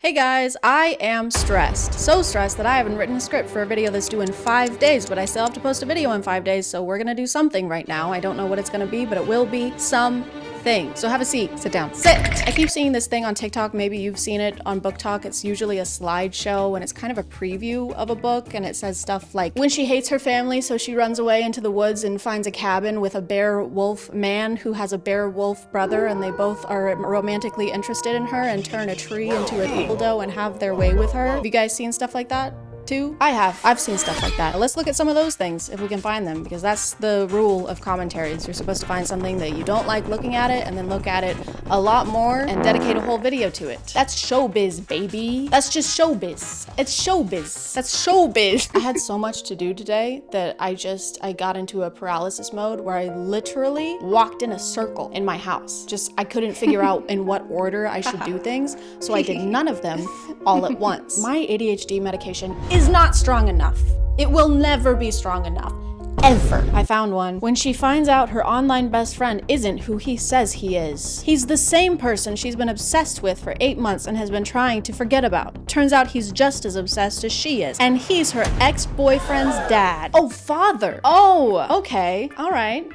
Hey guys, I am stressed. So stressed that I haven't written a script for a video that's due in 5 days, but I still have to post a video in 5 days, so we're gonna do something right now. I don't know what it's gonna be, but it will be something. So have a seat, sit down, sit! I keep seeing this thing on TikTok, maybe you've seen it on BookTok. It's usually a slideshow and it's kind of a preview of a book, and it says stuff like, when she hates her family, so she runs away into the woods and finds a cabin with a bear wolf man who has a bear wolf brother, and they both are romantically interested in her and turn a tree into a dildo and have their way with her. Have you guys seen stuff like that? Too? I have. I've seen stuff like that. Let's look at some of those things if we can find them, because that's the rule of commentaries. You're supposed to find something that you don't like looking at it and then look at it a lot more and dedicate a whole video to it. That's showbiz, baby. That's just showbiz. It's showbiz. That's showbiz. I had so much to do today that I got into a paralysis mode where I literally walked in a circle in my house. I couldn't figure out in what order I should do things, so I did none of them all at once. My ADHD medication is not strong enough. It will never be strong enough. Ever. I found one. When she finds out her online best friend isn't who he says he is. He's the same person she's been obsessed with for 8 months and has been trying to forget about. Turns out he's just as obsessed as she is. And he's her ex-boyfriend's dad. Oh, father. Oh, okay. All right.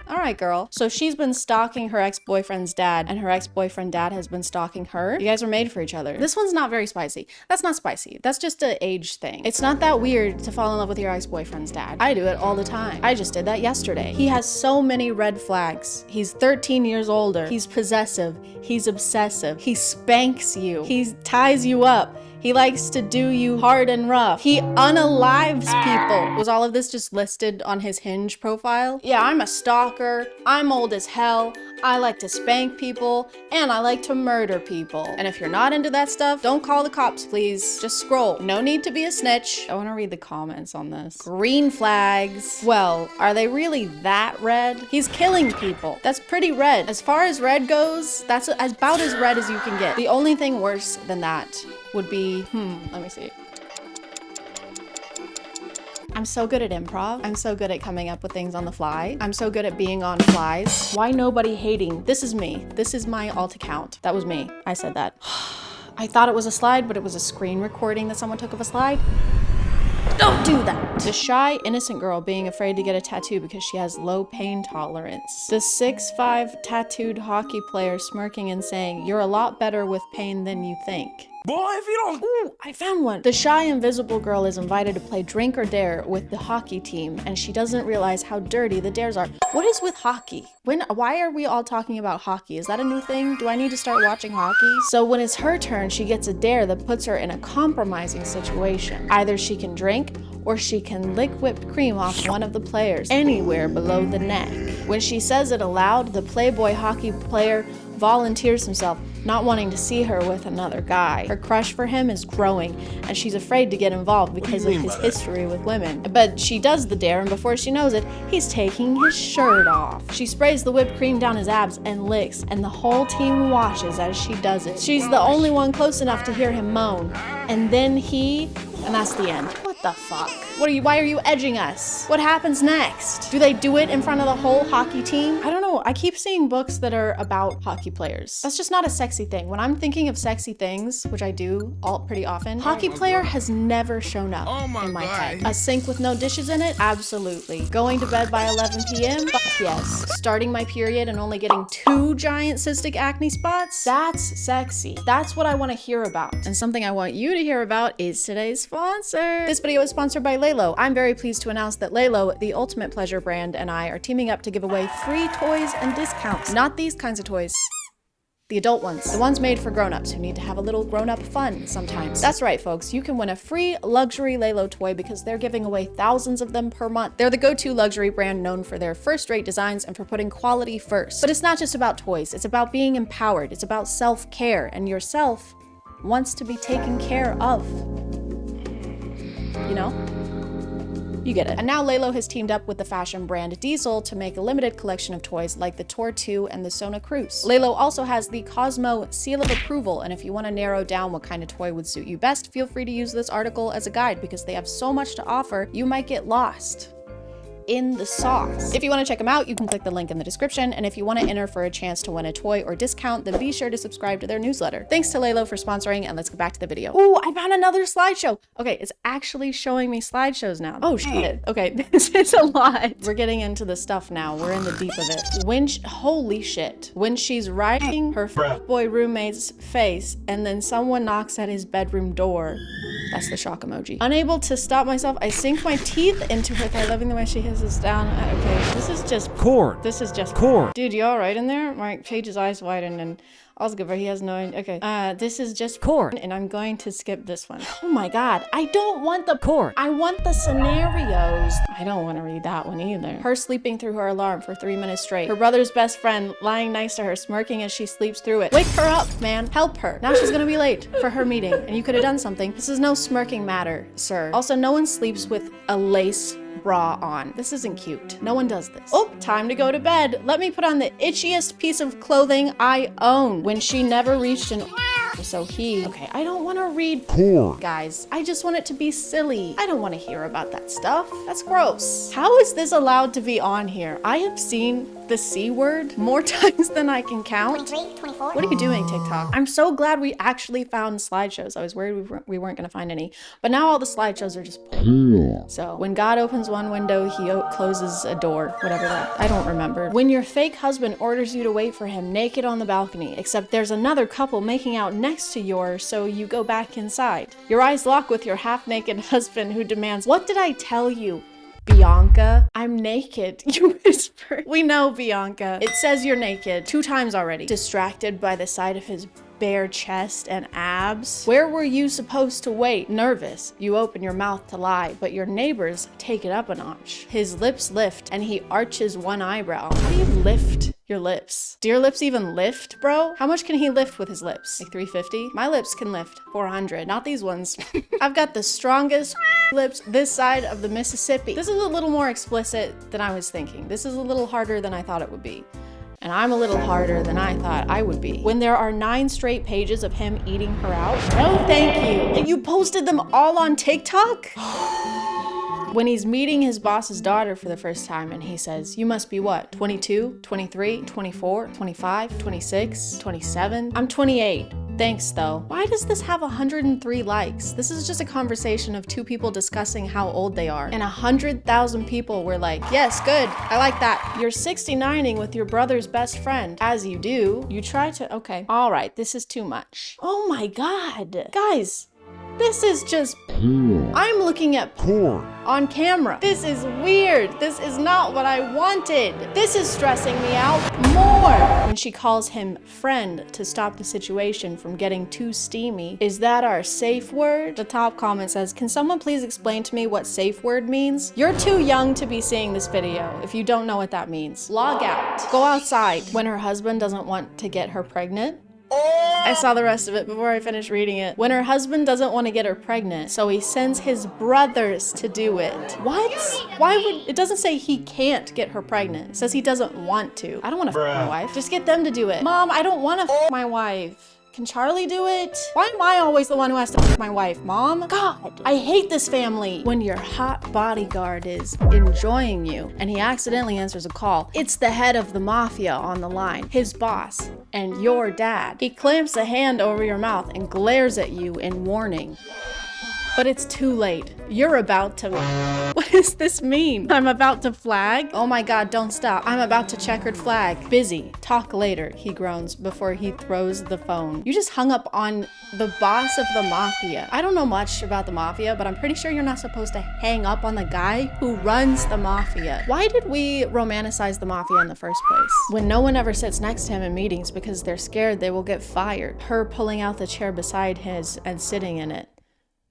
All right, girl. So she's been stalking her ex-boyfriend's dad, and her ex-boyfriend dad has been stalking her. You guys are made for each other. This one's not very spicy. That's not spicy. That's just an age thing. It's not that weird to fall in love with your ex-boyfriend's dad. I do it all the time. I just did that yesterday. He has so many red flags. He's 13 years older. He's possessive. He's obsessive. He spanks you. He ties you up. He likes to do you hard and rough. He unalives people. Was all of this just listed on his Hinge profile? Yeah, I'm a stalker. I'm old as hell. I like to spank people, and I like to murder people. And if you're not into that stuff, don't call the cops, please. Just scroll. No need to be a snitch. I want to read the comments on this. Green flags. Well, are they really that red? He's killing people. That's pretty red. As far as red goes, that's about as red as you can get. The only thing worse than that would be, let me see. I'm so good at improv. I'm so good at coming up with things on the fly. I'm so good at being on flies. Why nobody hating? This is me. This is my alt account. That was me. I said that. I thought it was a slide, but it was a screen recording that someone took of a slide. Don't do that. The shy, innocent girl being afraid to get a tattoo because she has low pain tolerance. The 6'5" tattooed hockey player smirking and saying, "You're a lot better with pain than you think." Boy, if you don't... Ooh, I found one. The shy invisible girl is invited to play Drink or Dare with the hockey team, and she doesn't realize how dirty the dares are. What is with hockey? Why are we all talking about hockey? Is that a new thing? Do I need to start watching hockey? So when it's her turn, she gets a dare that puts her in a compromising situation. Either she can drink, or she can lick whipped cream off one of the players, anywhere below the neck. When she says it aloud, the Playboy hockey player volunteers himself, not wanting to see her with another guy. Her crush for him is growing, and she's afraid to get involved because of his history with women. But she does the dare, and before she knows it, he's taking his shirt off. She sprays the whipped cream down his abs and licks, and the whole team watches as she does it. She's the only one close enough to hear him moan. And then and that's the end. What the fuck? Why are you edging us? What happens next? Do they do it in front of the whole hockey team? I don't know. I keep seeing books that are about hockey players. That's just not a sexy thing. When I'm thinking of sexy things, which I do pretty often, hockey player has never shown up in my head. A sink with no dishes in it? Absolutely. Going to bed by 11 p.m.? Fuck yes. Starting my period and only getting 2 giant cystic acne spots? That's sexy. That's what I want to hear about. And something I want you to hear about is today's sponsor. This video is sponsored by Lelo. I'm very pleased to announce that Lelo, the ultimate pleasure brand, and I are teaming up to give away free toys and discounts. Not these kinds of toys. The adult ones. The ones made for grown-ups who need to have a little grown-up fun sometimes. That's right, folks. You can win a free luxury Lelo toy because they're giving away thousands of them per month. They're the go-to luxury brand known for their first-rate designs and for putting quality first. But it's not just about toys. It's about being empowered. It's about self-care, and yourself wants to be taken care of. You know? You get it. And now Lelo has teamed up with the fashion brand Diesel to make a limited collection of toys like the Tor 2 and the Sona Cruz. Lelo also has the Cosmo Seal of Approval, and if you want to narrow down what kind of toy would suit you best, feel free to use this article as a guide because they have so much to offer, you might get lost. in the sauce. If you want to check them out, you can click the link in the description. And if you want to enter for a chance to win a toy or discount, then be sure to subscribe to their newsletter. Thanks to Lalo for sponsoring, and let's get back to the video. Ooh, I found another slideshow. Okay, it's actually showing me slideshows now. Oh shit. Okay, this is a lot. We're getting into the stuff now. We're in the deep of it. Holy shit. When she's riding her boy roommate's face and then someone knocks at his bedroom door. That's the shock emoji. Unable to stop myself, I sink my teeth into her thigh, loving the way she hisses down. Okay, this is just cord. This is just cord. Dude, you all right in there? My Paige's eyes widened and all's good, but he has no idea. Okay, this is just cord, and I'm going to skip this one. Oh my god, I don't want the cord. I want the scenarios. I don't want to read that one either. Her sleeping through her alarm for 3 minutes straight. Her brother's best friend lying next to her, smirking as she sleeps through it. Wake her up, man. Help her. Now she's gonna be late for her meeting, and you could have done something. This is no smirking matter, sir. Also, no one sleeps with a lace bra on. This isn't cute. No one does this. Oh, time to go to bed. Let me put on the itchiest piece of clothing I own. When she never reached an so he... Okay, I don't want to read porn. Guys, I just want it to be silly. I don't want to hear about that stuff. That's gross. How is this allowed to be on here? I have seen the C word more times than I can count. 23, 24. What are you doing, TikTok? I'm so glad we actually found slideshows. I was worried we weren't going to find any. But now all the slideshows are just porn. So when God opens one window, he closes a door. Whatever that... I don't remember. When your fake husband orders you to wait for him naked on the balcony, except there's another couple making out next to yours, so you go back inside. Your eyes lock with your half-naked husband who demands, "What did I tell you, Bianca? I'm naked," you whisper. We know, Bianca. It says you're naked 2 times already. Distracted by the sight of his bare chest and abs. Where were you supposed to wait? Nervous, you open your mouth to lie, but your neighbors take it up a notch. His lips lift and he arches one eyebrow. How do you lift your lips? Do your lips even lift, bro? How much can he lift with his lips? Like 350? My lips can lift 400, not these ones. I've got the strongest lips this side of the Mississippi. This is a little more explicit than I was thinking. This is a little harder than I thought it would be. And I'm a little harder than I thought I would be. When there are 9 straight pages of him eating her out, no thank you. And you posted them all on TikTok? When he's meeting his boss's daughter for the first time and he says, "You must be what, 22, 23, 24, 25, 26, 27? I'm 28. Thanks though." Why does this have 103 likes? This is just a conversation of 2 people discussing how old they are. And 100,000 people were like, "Yes, good. I like that." You're 69ing with your brother's best friend. As you do, you try to, okay. All right, this is too much. Oh my God. Guys, this is just... I'm looking at porn on camera. This is weird. This is not what I wanted. This is stressing me out more. When she calls him friend to stop the situation from getting too steamy. Is that our safe word? The top comment says, "Can someone please explain to me what safe word means?" You're too young to be seeing this video if you don't know what that means. Log out. Go outside. When her husband doesn't want to get her pregnant. I saw the rest of it before I finished reading it. When her husband doesn't want to get her pregnant, so he sends his brothers to do it. What? Why would... It doesn't say he can't get her pregnant. It says he doesn't want to. I don't want to f my wife. Just get them to do it. Mom, I don't want to f my wife. Can Charlie do it? Why am I always the one who has to f my wife, Mom? God, I hate this family. When your hot bodyguard is enjoying you and he accidentally answers a call, it's the head of the mafia on the line, his boss, and your dad. He clamps a hand over your mouth and glares at you in warning. But it's too late. You're about to... What does this mean? I'm about to flag? Oh my God, don't stop. I'm about to checkered flag. Busy. Talk later, he groans before he throws the phone. You just hung up on the boss of the mafia. I don't know much about the mafia, but I'm pretty sure you're not supposed to hang up on the guy who runs the mafia. Why did we romanticize the mafia in the first place? When no one ever sits next to him in meetings because they're scared they will get fired. Her pulling out the chair beside his and sitting in it.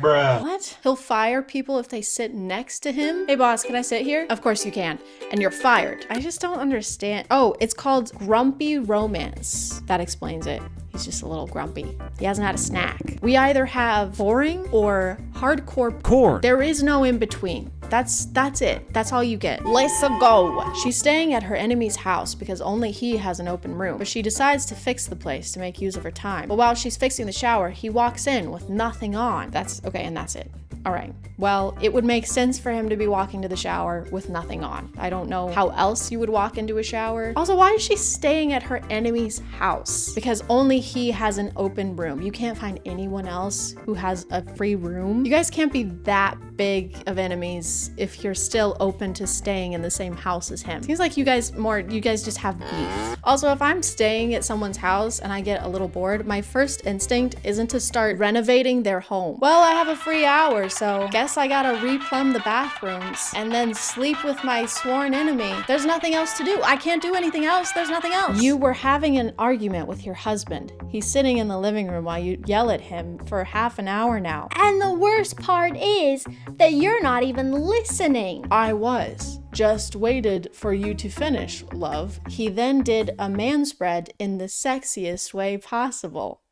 Bruh. What? He'll fire people if they sit next to him? Hey boss, can I sit here? Of course you can. And you're fired. I just don't understand. Oh, it's called grumpy romance. That explains it. He's just a little grumpy. He hasn't had a snack. We either have boring or hardcore porn. There is no in between. That's it. That's all you get. Let's go. She's staying at her enemy's house because only he has an open room, but she decides to fix the place to make use of her time. But while she's fixing the shower, he walks in with nothing on. That's okay, and that's it. All right. Well, it would make sense for him to be walking to the shower with nothing on. I don't know how else you would walk into a shower. Also, why is she staying at her enemy's house? Because only he has an open room. You can't find anyone else who has a free room. You guys can't be that big of enemies if you're still open to staying in the same house as him. Seems like you guys just have beef. Also, if I'm staying at someone's house and I get a little bored, my first instinct isn't to start renovating their home. Well, I have a free hour, so guess I gotta replumb the bathrooms and then sleep with my sworn enemy. There's nothing else to do. I can't do anything else. There's nothing else. You were having an argument with your husband. He's sitting in the living room while you yell at him for half an hour now. And the worst part is that you're not even listening. I was. Just waited for you to finish, love. He then did a man spread in the sexiest way possible.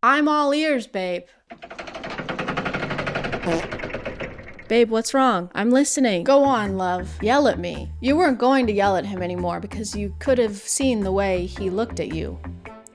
I'm all ears, babe. Babe, what's wrong? I'm listening. Go on, love. Yell at me. You weren't going to yell at him anymore because you could have seen the way he looked at you.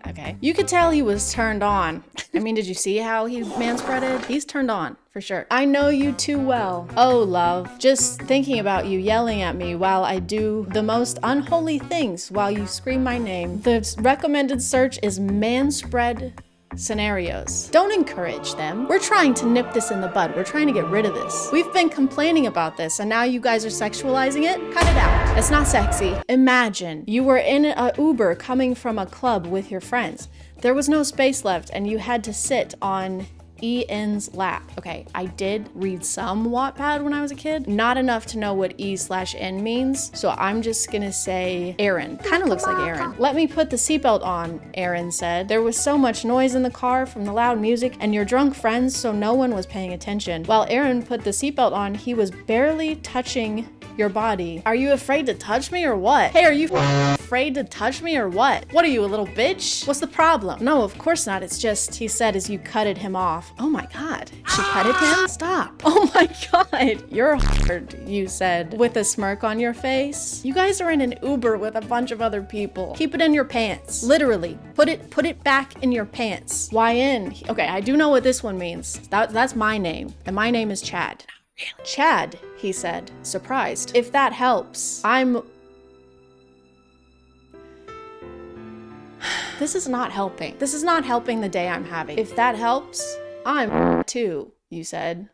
Okay. You could tell he was turned on. I mean, did you see how he manspreaded? He's turned on, for sure. I know you too well. Oh, love. Just thinking about you yelling at me while I do the most unholy things while you scream my name. The recommended search is manspread scenarios. Don't encourage them. We're trying to nip this in the bud. We're trying to get rid of this. We've been complaining about this and now you guys are sexualizing it? Cut it out. It's not sexy. Imagine you were in a Uber coming from a club with your friends. There was no space left and you had to sit on E.N.'s lap. Okay, I did read some Wattpad when I was a kid. Not enough to know what E/N means, so I'm just gonna say Aaron. Kind of looks like Aaron. Let me put the seatbelt on, Aaron said. There was so much noise in the car from the loud music and your drunk friends, so no one was paying attention. While Aaron put the seatbelt on, he was barely touching your body. Are you afraid to touch me or what? Hey, are you afraid to touch me or what? What are you, a little bitch? What's the problem? No, of course not. It's just, he said as you cutted him off. Oh my God. She cutted him? Stop. Oh my God. You're hard, you said, with a smirk on your face. You guys are in an Uber with a bunch of other people. Keep it in your pants. Literally. Put it back in your pants. Why in? Okay, I do know what this one means. That's my name. And my name is Chad. Really? Chad, he said, surprised. If that helps, This is not helping. This is not helping the day I'm having. If that helps, I'm too, you said.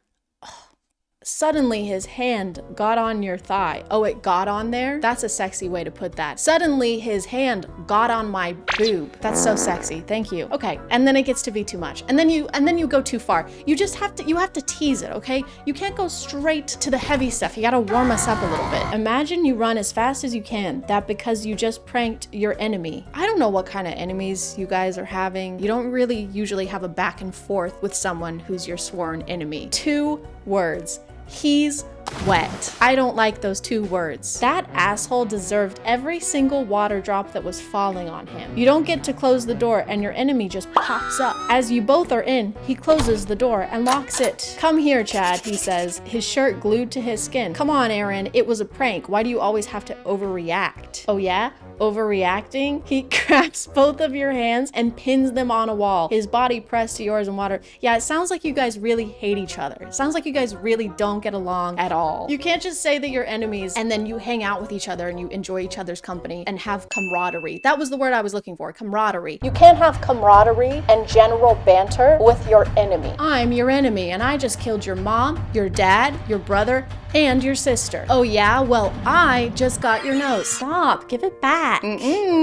Suddenly his hand got on your thigh. Oh, it got on there? That's a sexy way to put that. Suddenly his hand got on my boob. That's so sexy. Thank you. Okay, and then it gets to be too much. And then you go too far. You have to tease it, okay? You can't go straight to the heavy stuff. You gotta warm us up a little bit. Imagine you run as fast as you can. That because you just pranked your enemy. I don't know what kind of enemies you guys are having. You don't really usually have a back and forth with someone who's your sworn enemy. 2 words. He's wet. I don't like those 2 words. That asshole deserved every single water drop that was falling on him. You don't get to close the door and your enemy just pops up. As you both are in, he closes the door and locks it. Come here, Chad, he says, his shirt glued to his skin. Come on, Aaron, it was a prank. Why do you always have to overreact? Oh yeah? Overreacting? He grabs both of your hands and pins them on a wall, his body pressed to yours in water. Yeah, it sounds like you guys really hate each other. It sounds like you guys really don't get along at all. You can't just say that you're enemies and then you hang out with each other and you enjoy each other's company and have camaraderie. That was the word I was looking for, camaraderie. You can't have camaraderie and general banter with your enemy. I'm your enemy and I just killed your mom, your dad, your brother, and your sister. Oh yeah? Well, I just got your nose. Stop, give it back.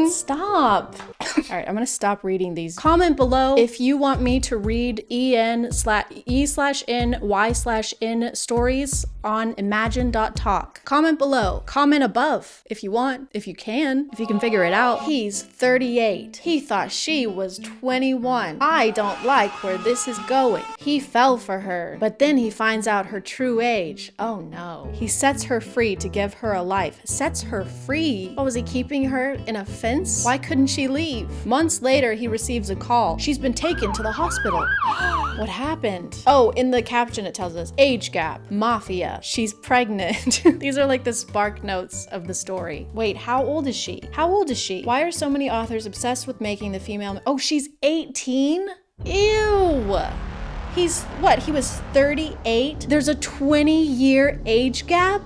Stop. All right, I'm gonna stop reading these. Comment below if you want me to read E/N/Y/N stories on imagine.talk. Comment below. Comment above if you want, if you can figure it out. He's 38. He thought she was 21. I don't like where this is going. He fell for her, but then he finds out her true age. Oh no. He sets her free to give her a life. Sets her free? Oh, was he keeping her in a fence? Why couldn't she leave? Months later, he receives a call. She's been taken to the hospital. What happened? Oh, in the caption it tells us, age gap, mafia, she's pregnant. These are like the spark notes of the story. Wait, how old is she? How old is she? Why are so many authors obsessed with making the female? Oh, she's 18? Ew. He's what? He was 38? There's a 20-year age gap?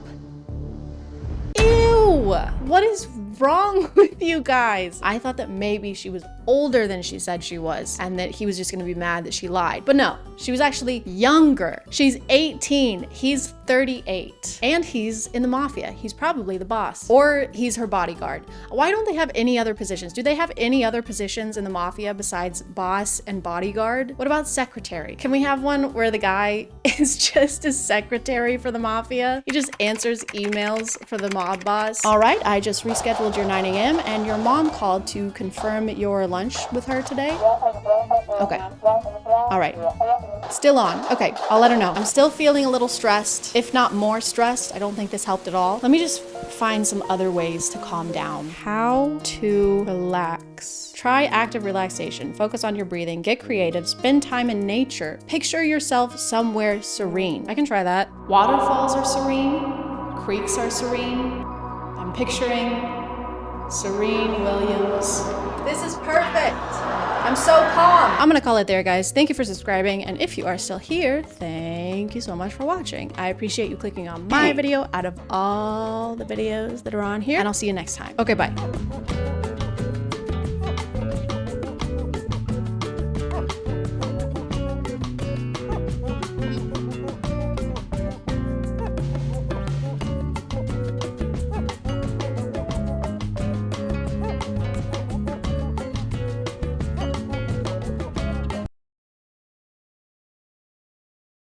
Ew! What is wrong with you guys? I thought that maybe she was older than she said she was and that he was just gonna be mad that she lied. But no, she was actually younger. She's 18, he's 38. And he's in the mafia. He's probably the boss. Or he's her bodyguard. Why don't they have any other positions? Do they have any other positions in the mafia besides boss and bodyguard? What about secretary? Can we have one where the guy is just a secretary for the mafia? He just answers emails for the mob boss. All right, I just rescheduled your 9 a.m. and your mom called to confirm your lunch with her today. Okay. All right. Still on. Okay, I'll let her know. I'm still feeling a little stressed, if not more stressed. I don't think this helped at all. Let me just find some other ways to calm down. How to relax. Try active relaxation. Focus on your breathing. Get creative. Spend time in nature. Picture yourself somewhere serene. I can try that. Waterfalls are serene. Creeks are serene. I'm picturing Serene Williams. This is perfect. I'm so calm. I'm gonna call it there, guys. Thank you for subscribing. And if you are still here, thank you so much for watching. I appreciate you clicking on my video out of all the videos that are on here. And I'll see you next time. Okay, bye.